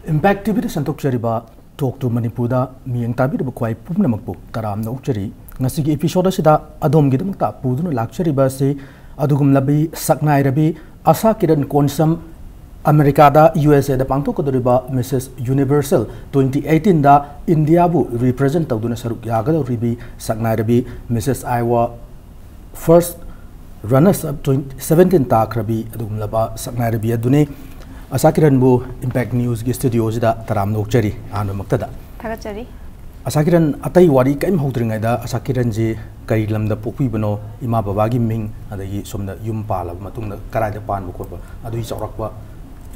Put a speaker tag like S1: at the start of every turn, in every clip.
S1: Impact TV da santok chariba talk to Manipur da miyang tabi da bukwai pumna magpu taram na ukchari ngasi gi episode sida adom gi dam ta pudun lakchari ba se adugum labi saknai rabi Ashakiran Konsam America da USA da pangto ko doriba Mrs Universal 2018 da India bu represent tawduna saruk yaga da ribi saknai rabi Mrs Iowa first runners up 2017 ta krabi adugum laba saknai rabi adune Ashakiran bu Impact News gi studio sida taram nok chari anu maktada
S2: thagachari
S1: Ashakiran atai wari kaim hodringai da Ashakiran ji kai lamda pokpi bano ima baba gi ming adagi somna yum pala matungna karai da pan bu ko adui chawrakwa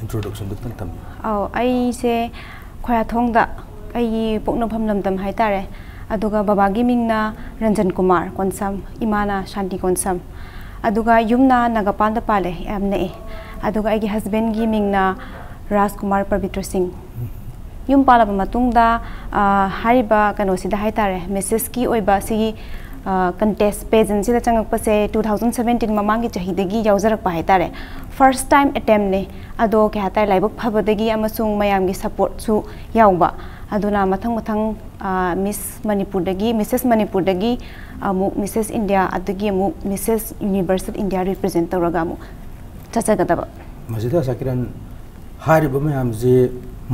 S1: introduction du tan tambi
S2: ai se khoya thongda ai pokna pham lamdam hai tare aduga baba gi mingna Ranjan Kumar Konsam imana Shanti Konsam aduga yumna nagapanda pale amne aduga ai husband gi mingna Rajkumar Pavitra Singh yum pala matungda hariba kanosida hai tare mrs ki oiba si contest pageant sida changak pase 2017 mamangi chahidagi yaujarak pa hai tare first time attempt ne ado ke hatai laibuk phabadagi amasung mayam gi support su yauba aduna mathang mathang miss Manipur dagi mrs Manipur dagi amu mrs India adagi amu mrs Universal India represent tawraga mu chachagadaba
S1: Masjid Ashakiran hariba mayam je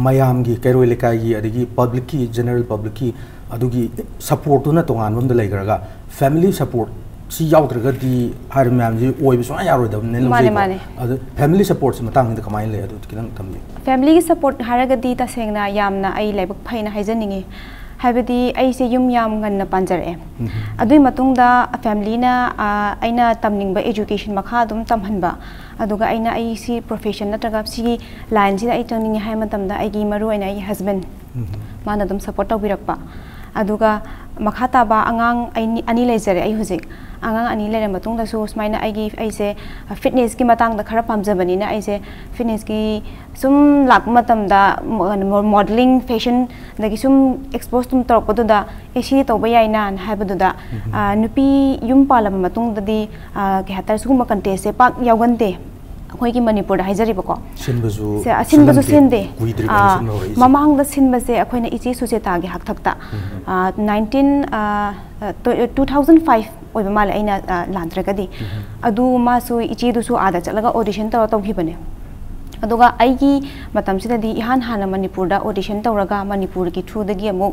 S1: mayam gi kairoi lekai gi adagi public ki general public ki adugi support na tongan bam da laigraga family support si yaudраga di har mayam ji oi bi sona yaroi da ne
S2: mane
S1: adu family support si matang da kamai le adu kilang tamli
S2: family gi support haraga di ta sengna yamna ai laibak phaina haijaningi habedi ai se yum yam nganna panjare adui matungda family na aina tamningba education makha dum tamhanba aduga aina ai si profession natraga si line si ai tangningi hai matamda ai gi maru aina ai husband mana dum support tawbirakpa aduga makhata ba angang ani lejare ai hujik angang ani lere matungda so smaina ai gi ai se fitness ki matang da khara pamjabani na ai se fitness ki sum lak matamda modeling fashion dagi sum expose tum torpodu da esi to bayaina haibadu da nupi yum palam matungda di ke hatar suguma contest se pak yawgante khoi ki Manipur da haijari bako sinbazu sinde mamang da sinbase akhoina ichi societa gi hakthakta 2005 oiba mala aina lantragadi adu masu ichi du su ada chalaga audition tawhibane aduga aigi matam sida di ihan hana Manipur da audition tawraga Manipur ki through dagi amu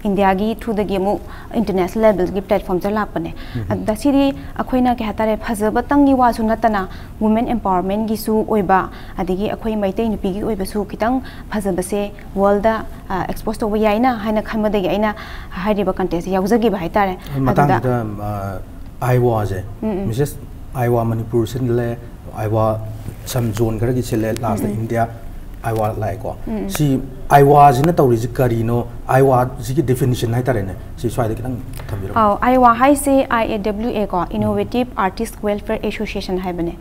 S2: India gi through dagi amu international level gi platform ja lapane adda siri akhoina ke hatare phajaba tangi wa su natana women empowerment gi su oiba adigi akhoi maitai nupi gi oiba su kitang phajaba se world da expose to yaina haina khamma dagi aina hariba contest yaujagi ba haitare
S1: matang da Iowa je Mrs Iowa Manipur sinle Iowa some zone garagi chele last India Iowa like si Iowa jina tawri jikarino Iowa jigi definition hai tare ne si swai de kitang thamiro
S2: Iowa hai se IAWA ko Innovative Artist Welfare Association hai bane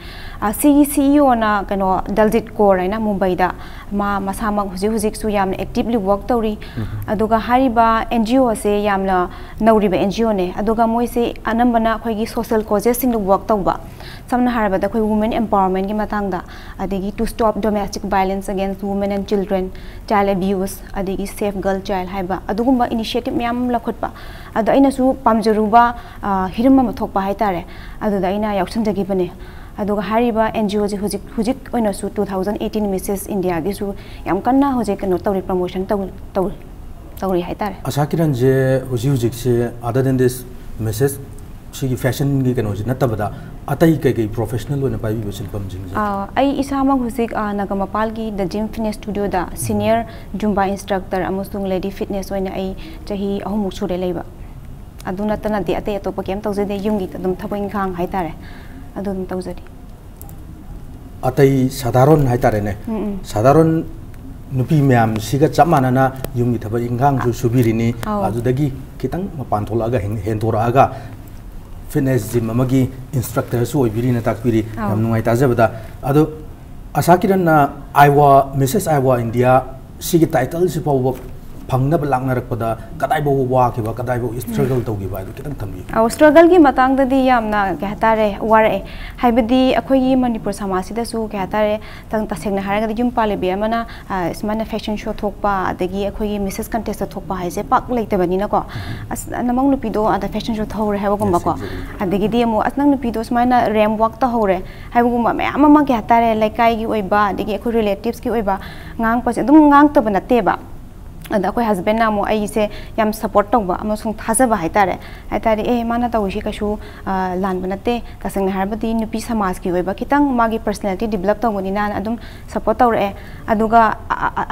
S2: si CEO na kano Daljit Kaur aina Mumbai da masama hujik su yamna actively work tawri aduga hariba NGO se yamna nauriba NGO ne aduga moi se anambana khoi gi social causes sing work tawba samna haraba da khoi women empowerment gi matang da adigi to stop domestic violence against women and children child abuse adigi safe girl child haiba adugumba initiative myam lakhotpa adu aina su pamjaruba hirma mathokpa haitare adu da aina yauksanjagi bane aduga hariba NGO ji hujik oina su 2018 Mrs India gi su yam kanna hojik no tawri promotion tawri haitare
S1: Ashakiran je hujik se other than this Mrs She fashion gi kano ji natabada atai kai professional one pai bi silpam jing
S2: ai isama husik nagamapal gi the gym fitness studio da senior zumba instructor amusung lady fitness oina ai chahi ahumuk sure leiba aduna tana de ate atopa kem tawjede yumgi tadum thabain khang haitare adum tawjari
S1: atai sadharon haitare ne sadharon nupi myam siga chamana na yumgi thaba ingang su subirini adudagi kitang mapan tholaga hentoraga fitness gym amagi instructor su oibiri na takpiri yam nungai tajabada adu Ashakiran na Iowa Mrs Iowa India sigi title si paw फंगनब लांगनरकपदा कदाइबो वाखिबा कदाइबो struggle तौगिबा अदु कितंग Thumby
S2: struggle की मतंगददी यामना कहतारे वारे हाइबदी अखोई मणिपुर समाजसिदसु कहतारे तसेंगना हारगदि युम पालेबे अमना स्माना फैशन शो थोकपा अदगी अखोई मिसेस कंटेस्ट थोकपा हाइसे पाक लेतबनिना को अस नमंग नुपिदो अद फैशन शो थौरे हाइबगुम्बा को अदगी दि अमु असनंग नुपिदो स्माना रैम वॉक तहौरे हाइबगुम्बा मयाम अमा कहतारे लेकाई की ओइबा अदगी अखोई रिलेटिव्स की ओइबा ngang pa dum ngang ta bana teba ada koi husband namu ai se yam support tawba amasung thajaba haitare mana tawisi kashu lan banate tasang harbati nupi samaj ki oiba kitang magi personality develop tawni na adum support tawre aduga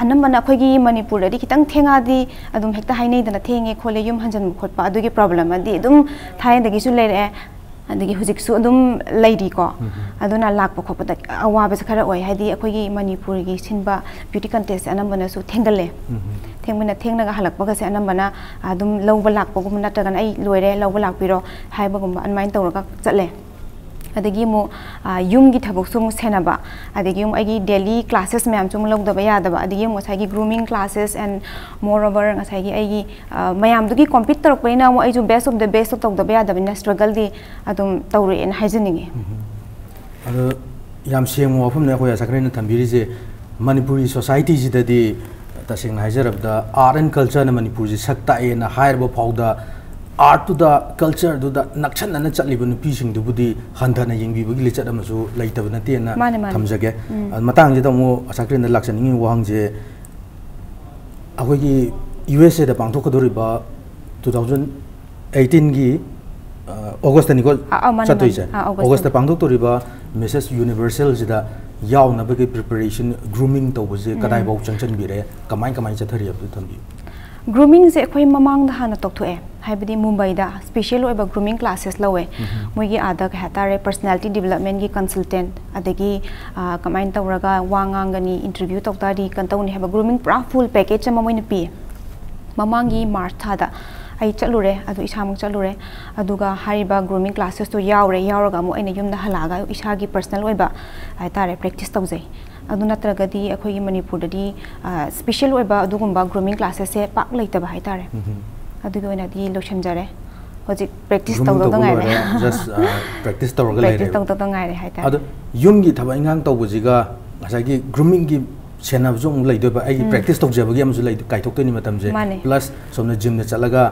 S2: anambana khoi gi manipur ri kitang thenga di adum hekta hainei dana thenge khole yum hanjan khotpa adugi problem adi adum thai dagi su lere अदगी हुजिकसु अदुम लैदी को अदुना लाकप खोपदा अवाबस खरा ओय हाइदी अखोगी मणिपुर गी सिनबा beauty contest अनंबनसु थेंगले थेंगबना थेंगनागा हलकपगसे अनंबना अदुम लौबा लाकपगुम नटगन आई लोइरे लौबा लाकपिरो हाइबगुम अनमाइन तौरगा चले अदगी मु yum गी थबक सु सेनाबा अदगी युम आगी डेली क्लासेस मैम सु लौदबा यादबा अदगी मु सागी grooming classes and moreover सागी आगी मैम दुगी कॉम्पीट तरपैना मु आइजु बेस्ट ऑफ द बेस्ट तौदबा यादबना स्ट्रगल दी अदुम तौरे एन हाइजनिंगे
S1: अदो याम सेम वफम ने खोया सकरेन थंबिरिजे मणिपुरी सोसाइटी जिददी तसिंग हाइजरबदा आर्ट एंड कल्चर न मणिपुर जी सकता एन हायरबो फाउदा art to the culture to the नक्शन न चलिब नुपीसिंग दुबुदी हंधना यंगबिबगी लिचत अमसु लैतब नतेना थमजगे मतांग जे तमो असाक्रिन द लक्ष्यनिंग वांगजे अखोगी यूएसए द पांथोकदोरिबा 2018 गी अगस्त निको चतोइसे अगस्त पांथोकदोरिबा मिसेस यूनिवर्सल जिदा यावनबगे प्रिपरेशन ग्रूमिंग तौबजे कदाइ बाउ चंचनबिरे कमाई चथरि अब थंबि
S2: ग्रूमिंग से अखोई ममांग दा हाना तोकथोए हाइबदी मुंबई दा स्पेशल ओइबा ग्रूमिंग क्लासेस लवे मोगी आदा कहतारे पर्सनालिटी डेवलपमेंट की कंसल्टेंट अदगी कमाइन तौरगा वांगांगनी इंटरव्यू तौतारी कंतौनी हेबा ग्रूमिंग पूरा फुल पैकेज अमा मोइन पी ममांगी मार्च थादा आई चलुरे अदु इसामुक चलुरे अदुगा हारिबा ग्रूमिंग क्लासेस तो यावरगा मो अइना युमदा हलागा इसागी पर्सनल ओइबा हाइतारे प्रैक्टिस तौजै अदु नत्रगदी अखोई मणिपुरददी स्पेशल ओइबा अदुगुम्बा ग्रूमिंग क्लासेस से पाक लेतबा हाइतारे अदुगी ओइनादी लोशनजरे होजिक प्रैक्टिस तौदो गाइरे
S1: जस्ट प्रैक्टिस तौरगा लेरे
S2: प्रैक्टिस तौदो गाइरे हाइतारे
S1: अदु युमगी थबा इंगांग तौबजिगा ngसागी ग्रूमिंग की सेनब जो लैदोबा आई प्रैक्टिस तौजबगी अमजु लैद काइथोक्तोनी मतमजे प्लस सोमने जिम ने चलगा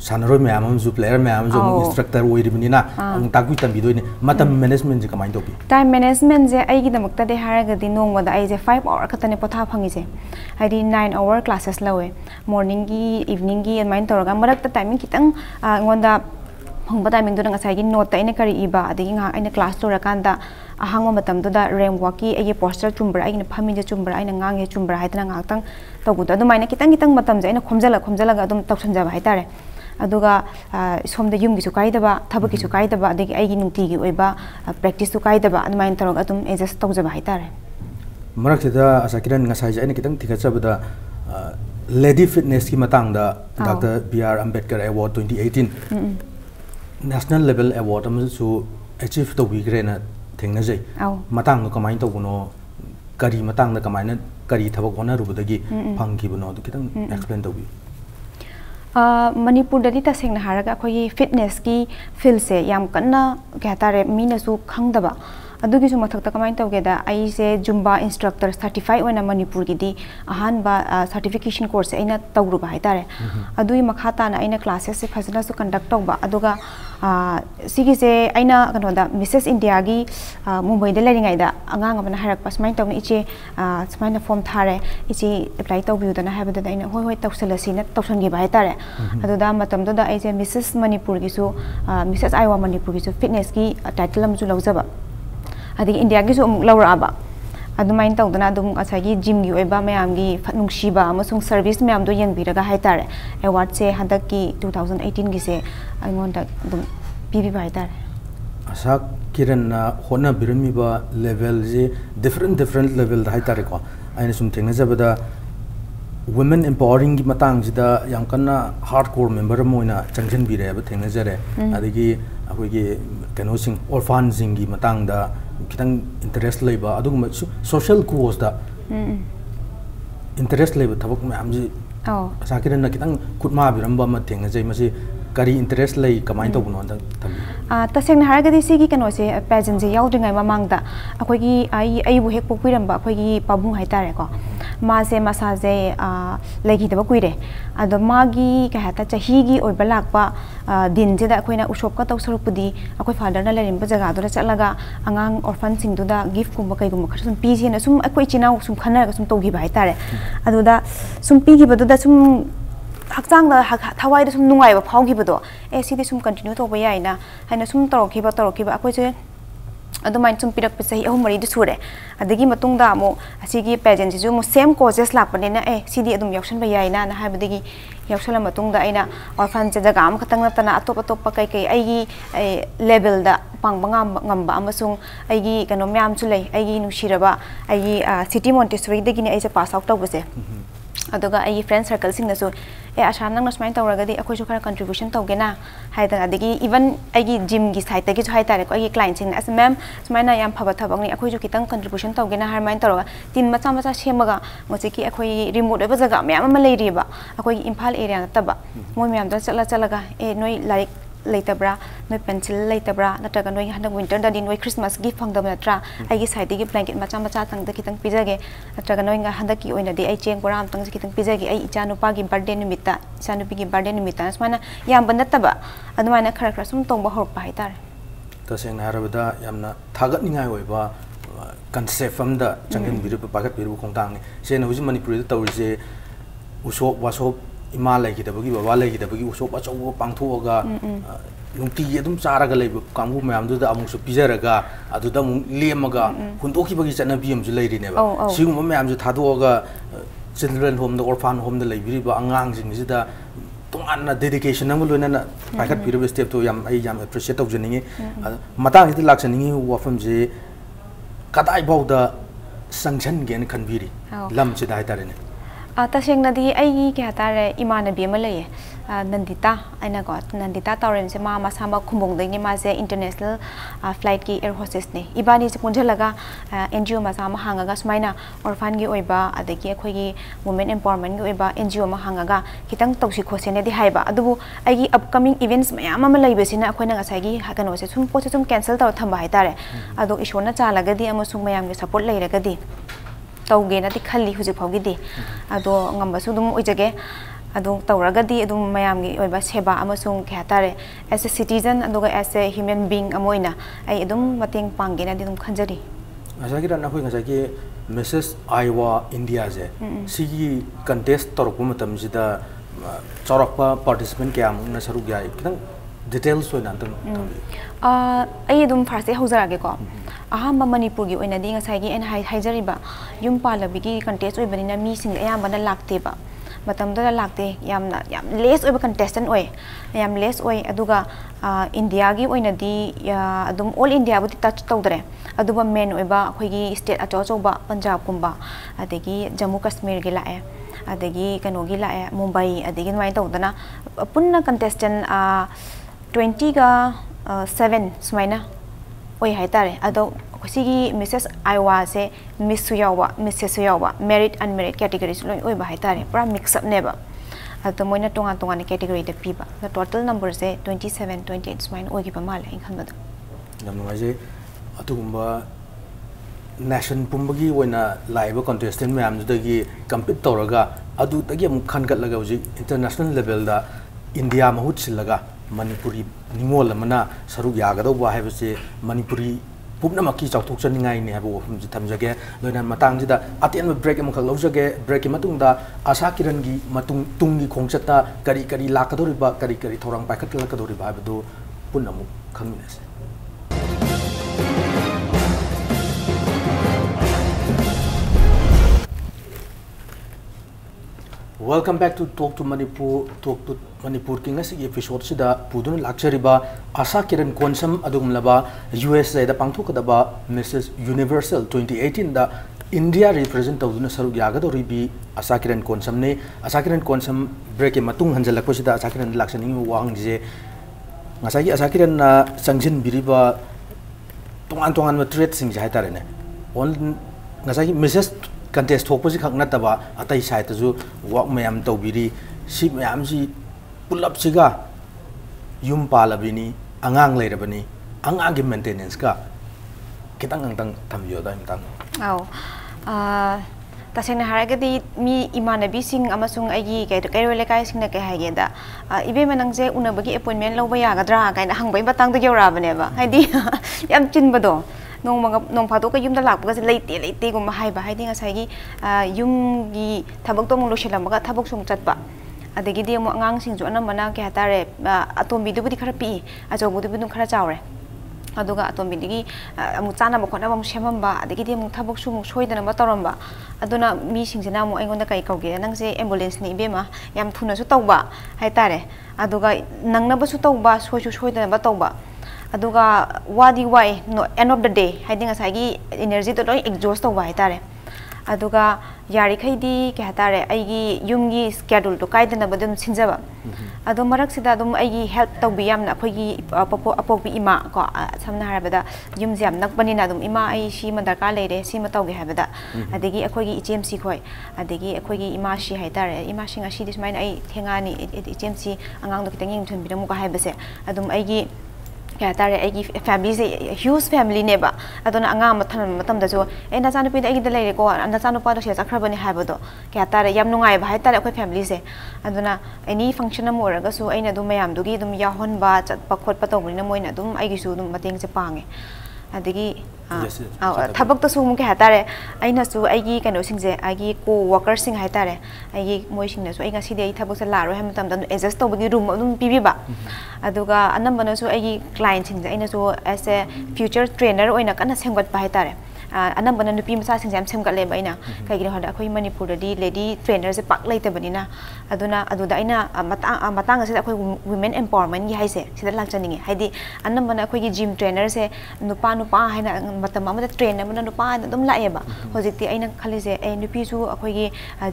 S1: सानरो मैम अमजु प्लेयर मैम जो इंस्ट्रक्टर ओइरिबनिना ताकु तंबिदोइने मतम मैनेजमेंट जे कमाइन तोपि
S2: टाइम मैनेजमेंट जे आइगी दमकता दे हारगदी नोंगमदा आई जे 5 आवर खतने पथा फंगिसे आइदी 9 आवर क्लासेस लवे मॉर्निंग की इवनिंग की माइन तोरगा मरक टाइमिंग कितंग अंगोंदा फंगबा टाइमिंग दो ngसागी नोट ताइने करी इबा अदगी nga aina class तोरकांदा ahangwa matamduda rem waki ay poster chumbra ay phaminje chumbra ay ngange chumbra haitana ngakang tawguda adumaina kitang matamje ay khomjala ga adum tawsanjaba haitare aduga somda yumgi su kaidaba thabaki su kaidaba adigi ay nungti gi oiba practice su kaidaba adumain tarog adum adjust tawjaba haitare
S1: marakida asakiran ngasai ay kitang thikachabada lady fitness ki matangda Dr. B.R. Ambedkar Award 2018 national level award amsu achieve tawbigrena थेंगनजै Matang कमाइन तौबनो करी मतंग कमाइन करी थबक होनरुबदगी फंगिबनो दु कितंग explain तौबि
S2: Manipur ददी तसेंगना हारगा अखोई fitness की field से याम कन्ना कहतारे मीनसु खंगदबा अदुगिसु मथकता कमाइन तौगेदा आई से Zumba instructor certify ओना Manipur गिदी अहानबा certification course एना तौरुबा हाइतारे अदुई मखाताना आइना क्लासेस से फजना सु कंडक्ट तौबा अदुगा सिगिसे आइना कनोदा मिसेस इंडिया गी मुंबई दे लेरिंगाइदा अंगांग अमना हारक पासमाइन तौनी इचे स्माइन फॉर्म थारे इचे अप्लाई तौबिउदना हाबदा आइना होय होय तौसलसिना तौसनगे बाइतारे अदुदा मतमदुदा आइजे मिसेस मणिपुर गिसु मिसेस आइवा मणिपुर गिसु फिटनेस की टाइटल अमसु लौजबा अदि इंडिया की लौराबा अदुमाइन तौदना अदुम असागी जिम की ओइबा मयाम की फनुंगशिबा अमसुंग सर्विस मयाम दो यंगबिरगा हाइतारे अवार्ड से हदक की 2018 की से आइमोंदा दुम पीबी हाइतारे
S1: आशा किरण होना बिरमीबा लेवल जे डिफरेंट लेवल हाइतारे को आइना सुम थेंगजबदा women empowering की मतंग जिदा याम कन्ना हार्डकोर मेंबर मोइना चंगजन बिरे अब थेंगजरे अदगी अखोगी कनोसिंग ऑर्फानसिंग की मतंग दा कितंग इंटरेस्ट लेबा अदुगम सोशल कोज दा इंटरेस्ट लेबा थबक ma'am ji Ashakiran na kitang kutma biramba ma thengajai masi kari interest lay kamai to buno dang thami
S2: taseng haragadi sigi kano se pageant je yaudringai mamangda akoigi ai bu hek pokpiram ba akoigi pabung haitare ko ma se masa je legi da kuire ado magi ka hata chahi gi oi balak ba din je da akoina usop ka taw sarupudi akoi father na lerim ba jaga do chalaga angang orphan sing du da gift kum ba kai gum khasum pi je na sum akoi chinau sum khana ga sum togi ba haitare ado da sum pi gi ba da sum hakjang da thawai da sum nungai ba phau gi ba do si de sum continue to ba yai na haina sum toroki ba akoi je adu main sum pirak pe ahum mari du sure adagi matung da mo asigi pageant ju mo same causes lak pane na sidi adum yakshan ba yai na na ha badagi yakshala matung da aina orphan je jaga am khatang na tana atop pa kai kai aigi level da pang banga ngamba amasung aigi kano myam chu lei aigi nushiraba aigi city montessori dagi ni aisa pass out tawbase aduga ai friend circle sing na so asha nang na smile tawragadi akoi ju khara contribution tawgena haida adagi even aigi gym gi site tagi ju haitare ko aigi client sing as ma'am smaina yam phaba thabang ni akoi ju kitang contribution tawgena har main tawraga tin macha macha semaga ngochi ki akoi remote ba jaga myam ma leiri ba akoi imphal area na taba moi myam da chalaga noi like leitabra noi pencil leitabra nataga noi handak winter da din noi Christmas gift phangdam natra aigi side gi blanket macha macha tang da kitang pijage nataga noi nga handak ki oina de ai cheng boram tang kitang pijage ai icha nupa gi birthday nimita icha nupi gi birthday nimita asmana yam banataba adumana khara khara sum tong ba hor pa haitar
S1: taseng harabada yamna thagat ningai oiba concept famda changin biru pagat biru khongtang ni se na huji manipur da tawrise usop wasop ima lagi da bagi baba lagi da bagi usop achaw pangthoga nungti adum charaga leibu kangbu mayam du da amung su pijaraga adu da mung lemaga hundoki bagi chana biam ju leiri ne ba sigum mayam ju thadoga children home da orphan home da leibiri ba angang jing ji da tongan na dedication nang loina na pakat biru step to yam ai yam appreciate tau janingi matang hiti laksaningi wafam je kadai bau da sanction gen khanbiri lam chi dai tare ne
S2: taseng na di ai ki hatare imana bi ma leye nandita aina ko nandita tauren se ma sama khumong dei ni ma se international flight ki air hostess ne ibani se punjalaga NGO ma sama hangaga smaina orphan gi oiba adagi akhoi gi women empowerment gi oiba NGO ma hangaga kitang tawsi khose ne di haiba adubu ai gi upcoming events mayam ma leibe sina akhoi na ngasai gi hakano se sum po se sum cancel taw thamba haitare ado ishona chalaga di amasung mayam gi support leiraga di tauge na ti khali huji phaugi di ado ngamba su dum oijage ado tawraga di adum mayam gi oiba seba amasung khatare as a citizen aduga as a human being amoina ai adum mateng pangge na di dum khanjari
S1: asagi ran na hoi ngasagi message Iowa India je sigi contest torok matam jida chorokpa participant kyam na saru gya kitang details so na tum
S2: ai adum first hozarage ko ahamba Manipur gi oina di ngasai gi en haijari ba yum palabi gi contest oi banina mi sing ayam bana lakte ba matam da lakte yam less oi ba contestant oi yam less oi aduga India gi oina di adum all India bu touch tawdre aduba main oi ba khoi gi state acho ba Punjab kumba adegi Jammu Kashmir gi lae adegi kano gi lae Mumbai adegi mai tawdana punna contestant 20 ga 7 sumaina oi haitare ado sigi Mrs. Iowa se Miss Suyawa Mrs. Suyawa merit unmerit categories loi oi ba haitare pura mix up neba ado moina tonga category de piba the total number se 27 28 sumaina oi gi ba mala in khanbada
S1: namma je atugumba nation pumbagi oina live contestant mayam dagi compete toraga adu tagi am khangat laga uji international level da India mahut silaga Manipuri ningol mana saruk yagado ba haibase Manipuri pupna maki chauthok chaningai ne habo hum thamjage loina matang jida atien break am khak lojage break ki matung da Ashakiran gi matung tungi khongchata kari lakadori ba kari thorang paikhat lakadori ba habo punna mu khangminase Welcome back to Talk to Manipur King nasi episode sida pudun lakchariba Ashakiran Konsam adumlaba USA da pangthu kadaba Mrs. Universal 2018 da India represent tawduna saruk yagadori bi Ashakiran Konsam ne Ashakiran Konsam break e matung hanjalakpo sida Ashakiran laksaning wang je ngasagi Ashakiran na sangjin biriba tongan ma threat sing jai tare ne on ngasagi Mrs. contest thokpa si khak nataba atai side ju work mayam tawbiri si mayam si pulap siga yum palabini angang leirabani angang gi maintenance ka kitang angtang thamyo da imtang
S2: tasena haragadi mi imanabi sing amasung agi kairo lekai sing na kai hageda ibe manangje unabagi appointment loba yagadra kaina hangbai batang do yorabane ba haidi yam chinbado nong phado ka yumda lakpa ka leite gum haiba haidi ngasai gi yumgi thabak to mong loselamaga thabak sung chatba adagi di mo ngang sing ju anamana ke hatare atombi du budi khara pi ajo budi budi khara chawre aduga atombi digi amu chana mo khona mo shemamba adagi di mo thabak su mo soidana ma toramba aduna mi sing jina mo aingonda kai kauge nangse ambulance ni bema yam thuna su tawba haitare aduga nangna ba su tawba soidana ba tawba aduga wadi wai no end of the day haiding asagi energy to loi exhaust tawba haitare aduga yari khaidi ke hatare aigi yumgi schedule to kaidana badum sinjaba adu marak sida dum aigi help tawbi yamna khoigi apopi ima ko samna harabada yum jam nakbani na dum ima ai shi ma darka leire si ma tawgi habada adigi akhoigi HMC khoi adigi akhoigi ima shi haitare ima singa shi dis main ai thengani HMC angang do kitang ying thun bidamu ka haibase adum aigi kaya tare aigi family se huge family neba adona anga matam da jo na chanu pi da aigi da leire ko na chanu pa do se chakrabani haibado kaya tare yam nungai ba hai tare akoi family se adona any function am oraga su aina dum mayam dugi dum yahon ba chat pa khot pa tawni moina dum aigi su dum mateng se pange adigi thabak to su mu ke hatare aina su aigi kano singje aigi co worker sing hatare aigi moi sing na su ai ngasi dei thabak sa laro ham tam dan adjust to bagi room dum pibi ba aduga anambana su aigi client sing aina su as a future trainer oina kana semgat ba hatare anambana nupi masa sing jam semgat le baina kai gi hoda khoi manipur di lady trainer se pak leite banina aduna aduda aina matang se khoi women empowerment gi haise sida lakchaningi haidi anambana khoi gi gym trainer se nupa haina matam amada trainer mana nupa dum laeba hojikti aina khali se ai nupi su khoi gi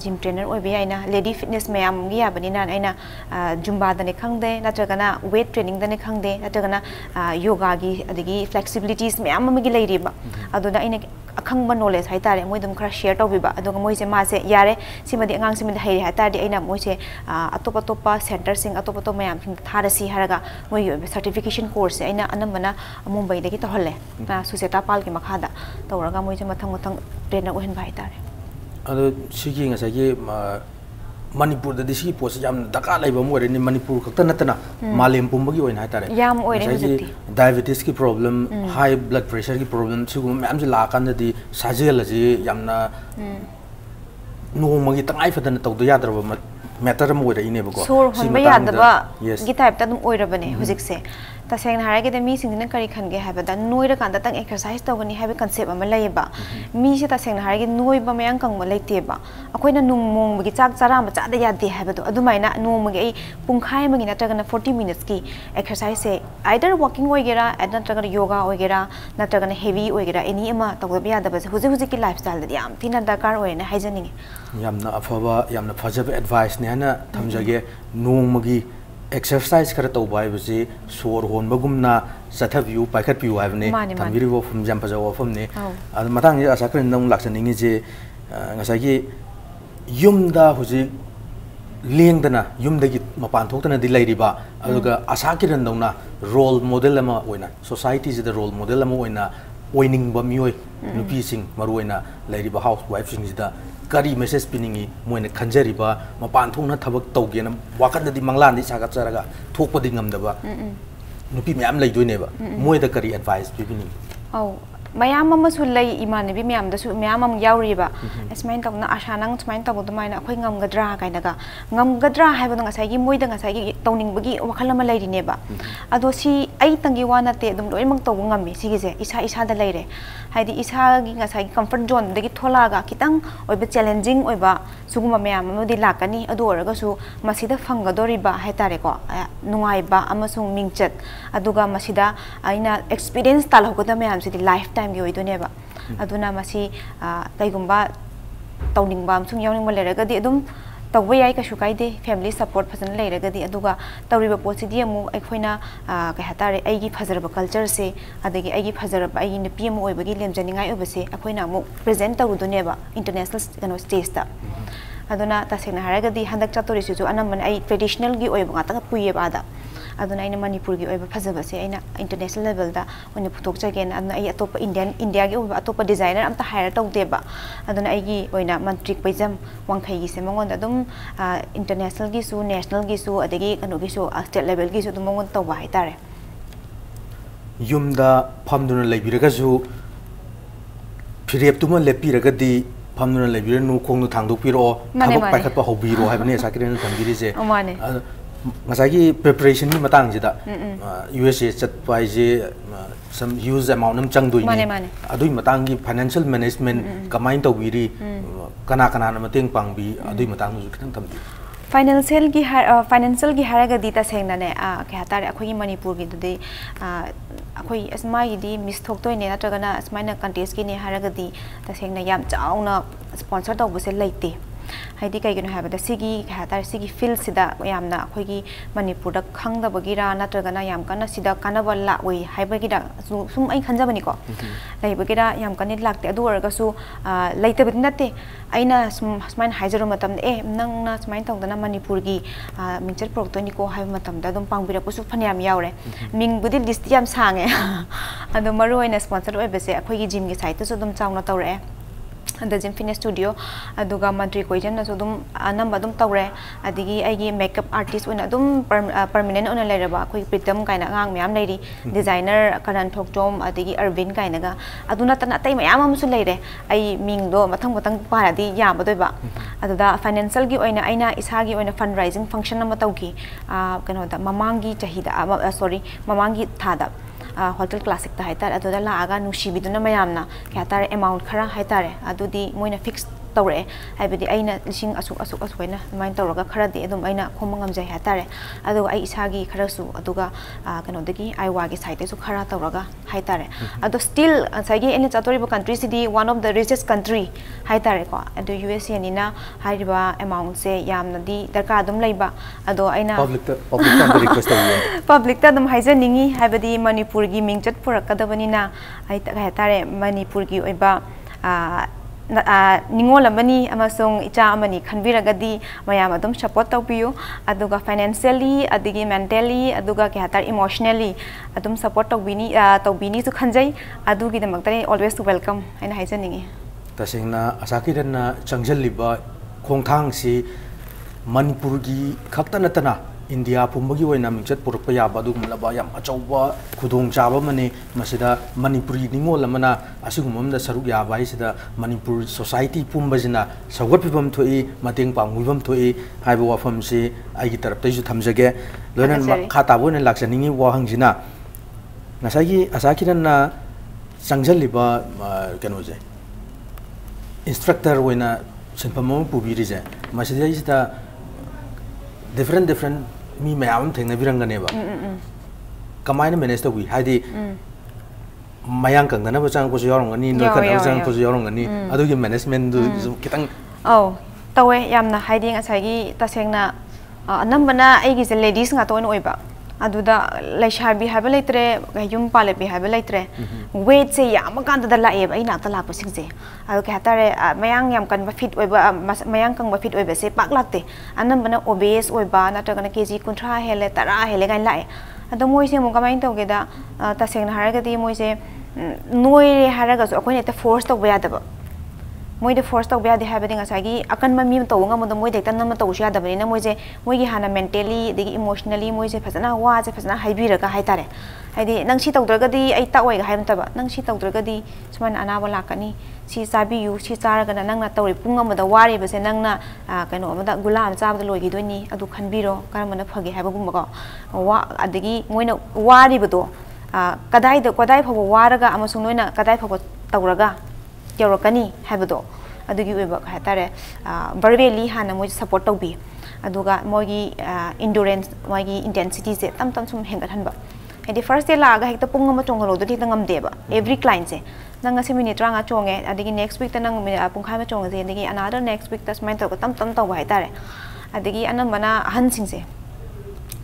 S2: gym trainer oi be aina lady fitness mayam gi abanina aina zumba dane khangde natragana weight training dane khangde natragana yoga gi adigi flexibilities mayam amagi leiriba aduda aina akhangba knowledge haitare moi dum khara share tawbiba aduga moi se ma se yare simadi angang simadi hairi haitare aina moi se atopa center sing atopa mayam sing tharasi haraga moi certification course aina anambana mumbai dagi toholle suseta pal ki makhada tawraga moi se mathang trainer ohen bai tare
S1: ado sigi ngasagi Manipur da disi posi jam daka laiba mo re ni Manipur khakta natana malem pumbagi oina hatare
S2: yam oire hojikti
S1: diabetes ki problem high blood pressure ki problem sigu myam ji la kan di sajel ji yamna no magi tangai fadana tawdo yadraba matter mo re ine bako
S2: sur honba yadaba gi type ta dum oirabane hojikse taseng harage de mi singna kari khange habada noira kanda tang exercise tawani habe concept ama laiba mi se taseng harage noiba mayang kang malaiteba akoina nungmong gi chak chara ma cha da yade habado adumaina nongmagi ai pungkhai magi natragana 40 minutes ki exercise se either walking oigera natragana yoga oigera natragana heavy oigera any ama tawba yadaba huji ki lifestyle da yam thina dakar oina haijaningi
S1: yamna afaba yamna fajab advice ne hana thamjage nongmagi exercise kara tawba basi sor hon bagumna sathaviu paikhat piu haibne thamgiri wo fum jam pajaw fum ne ad matang ji Ashakiran nong laksaningi je ngasagi yumda huji lengdana yumdagi mapan thoktana di lairiba aduga Ashakiran dongna role model ama oina society je the role model ama oina oiningba mioi nupi sing maruina lairiba housewife sing da kari message piningi moina khanjariba mapan thongna thabak tawgena wakanda di manglan di sagat charaga thokpa di ngamdaba nupi myam leidoineba moida kari advice pining
S2: au mayam ama su lei imane bi myam da su myam am yauriba esmain tong na asha nang smain tong do maina khoi ngamgadra kainaga ngamgadra haiba nga sai gi moida nga sai gi tawning bagi wakhala ma leiri neba ado si ai tangi wana te dum loi mang taw ngami sigi je isa da leire haidi isa gi nga sai comfort zone dagi tholaga kitang oiba challenging oiba suguma myam amodi lakani ado oraga su masida fangadoriba haitare ko nungaiba amasung mingchat aduga masida aina experience tal hogoda myam si lifetime gi oidoneba aduna masi kaigumba tawningba amsung yawningba leragadi adum tawba yai ka shu kaide family support phajana leiragadi aduga tawriba posidi amu aikhoina ka hatare aigi phazarba culture se adagi aigi phazarba aigi nupi amu oibagi lemjaningai obase akhoina amu present tawuduneba international kano stage ta aduna tasena haragadi handak chatori su anamman ai traditional gi oiba ngata puye bada aduna aina Manipur gi oiba phazabase aina international level da oni putok chagen aduna ai atopa India gi oiba atopa designer amta hire tawdeba aduna aigi oina mantri paijam wangkhai gi se mangon adum international gi su national gi su adagi kano gi su state level gi su dum mangon tawba haitare
S1: yumda phamduna leibiraga su phirep tuma lepiragadi phamduna leibira nu khongnu thangdok piro thabak paikhatpa hobiro haibane Ashakiran thambiri je masagi preparation ni matang jida USA chatpa je some huge amount nam changdoi ni adui matang gi financial management kamain tawiri kana kana na mateng pangbi adui matang ju khitang thamdi
S2: financial gi haraga dita sengna ne ka hatare akhoi Manipur gi dudi akhoi asmai di miss thok toi ne natraga na asmai na contest gi ne haraga di ta sengna yam chauna sponsor tawbuse leite haidi kai gino habada sigi hatar sigi field sida yamna akhoi Manipur da khangda bagira natraga na yam kana sida kana balla oi haibagira sum ai khanjabani ko laibagira yam kani lakte adu orga su leite bidnate aina smain haijaru matam nang na smain tongdana Manipur gi mingcher proktoni ko hai matam da dum pangbira ko su phanyam yaure ming budi list yam sange adu maru oina sponsor oi bese akhoi gi gym gi site su dum chauna tawre the gym fitness studio aduga mantri koijan na sodum anamba dum tawre adigi aigi makeup artist una dum permanent ona leiraba koi pritam kaina ngang myam leiri designer karan thokjom adigi Arvin kaina ga aduna tan atai mayam amsu leire ai mingdo mathang paradi yabadoiba aduda financial gi oina aina isagi oina fundraising function ama tawki kano da mamangi chahida sorry mamangi thada hotel classic ta haitar adoda la aga nushibiduna mayamna kyatar amount khara haitare adudi moina fix tawre haibidi aina lising asuk main tawraga khara de adum aina khomangam jai haitare adu ai isagi khara su aduga kano dagi aiwa gi site su khara tawraga haitare adu still sagi eni chatori bo country city one of the richest country haitare ko adu USA ni na hariba amount se yamna di darka adum leiba adu aina public ta dum haijaningi haibidi Manipur gi mingchat purakadabani na haitare Manipur gi oiba ningol amani amasong icha amani khanbiragadi mayam adum support tawpiyo aduga financially adigi mentally aduga ke hatar emotionally adum support tawbini su khanjai adugi damaktari always welcome aina haijaningi
S1: tasengna Ashakiran na changjaliba khongthang si Manipur gi khaktana tana India pumbagi oina mingchat purukpa yaba adugumlaba yam achauba khudong chaba mane masida Manipuri ningol amana asigumamda saruk yaba isida Manipur society pumbajina sawgatpibam thoi mateng pangwibam thoi haiba wafam se aigi taraptai ju thamjage loinan khata bona laksaningi wahangjina ngasagi Ashakiran na changjaliba kanoje instructor oina sinpamam pubirije masida isida different mi mayam thengna birangane ba kamaina manage to wi haidi mayang kang dana bachang ko yorong ani no kan bachang ko yorong ani adugi management du kitang
S2: tawe yamna haidi ngasagi tasengna anambana aigi je ladies nga to oiba aduda laishabi haba leitre yum palebi haba leitre weight se yam kan da la eba ina ta la pa singje adu ka tare mayang yam kan ba fit oiba mayang kang ba fit oiba se pak lakte anam bana obese oiba na ta kana kg kuntra hele tara hele gan lai adu moi se mo kamain to ge da ta seng na haraga di moi se noi haraga so akoi ne ta force to ba da ba moi de force to ba de haba dinga sagi akan ma mi to nga mo da moi de tan na to sha da bani na moi je moi gi hana mentally de emotionally moi je phasana wa je phasana haibira ga haitare haidi nang si tawdraga di ai ta oi ga haim ta ba nang si tawdraga di suman anaba lakani si sabi yu si charaga na nang na tawri punga mo da wari ba se nang na kaino mo da gulam chab da loi gi doni adu khanbiro karamana phage haiba gum ba wa adigi moina wari ba do kadai phawa waraga amasung noina kadai phawa tawraga yaurakani haibado adugi oiba hatare verbally hana moi support tawbi aduga mogi endurance mogi intensity se tam sum hengat hanba edi first day la ga hekta pungama chongalo do thita ngam deba every client se nang ngasi minute ranga chonge adigi next week ta nang pungkhai ma chong je adigi another next week ta smain to tam tam taw hai tare adigi anambana han singse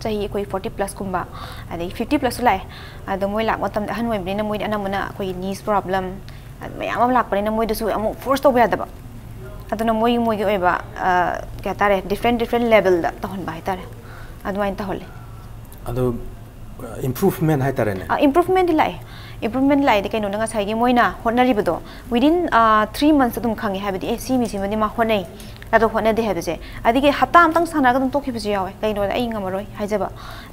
S2: chahi koi 40 plus kumba adigi 50 plus lai ado moi lak matam han moi bri na moi anambana koi knees problem mayam lak pare na moi da su amu force to ba da ba aduna moi gi oiba kya tare different level da ta hon ba hai tare adwain ta holle
S1: ado improvement hai tare ne
S2: improvement lai de kaino nga sai gi moina honari bado within 3 months adum khangi habidi si mi simani ma honai ado hona de habese adige hata amtang sana ga dum tokhi bisi yawe kaino ai ngamaroi haijaba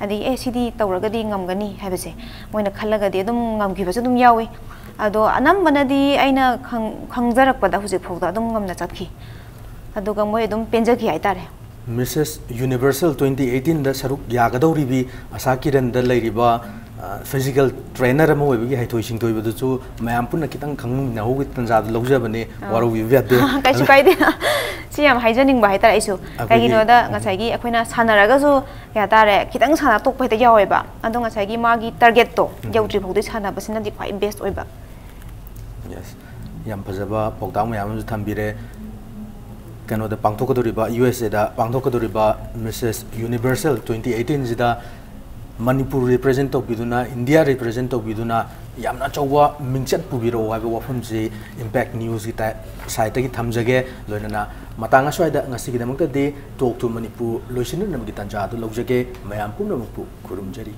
S2: adige cd tawraga di ngamgani habese moina khallaga di adum ngamgi basu dum yawe ado anam banadi aina khangjarak pada huji phogda adum ngamna chakhi aduga moi adum penjagi hai tare
S1: Mrs. Universal 2018 da saruk yagadori bi Ashakiran da lairiba physical trainer ama oibagi haithoi singtoi badu chu mayam punna kitang khang na ho git tanja logja bane waru wi vyade
S2: kai chu kai de si yam haijaning ba haitar aisu kai gino da ngasai gi akoina sanaraga ju ya tare kitang sana tok pai da yawe ba ando ngasai gi magi target to yautri phogdi sana basina di khwai best oiba
S1: yes yam phajaba pokta mayam ju thambire kano da pangthokadoriba USA da pangthokadoriba Mrs. Universal 2018 jida Manipur represent of biduna India represent of biduna yamna chawwa mingchat pubiro haiba wafam ji impact news gita site gi thamjage loinana matanga swaida ngasi gi damakta de talk to Manipur loisin nam gi tanja du logjage mayam pumna mupu kurumjari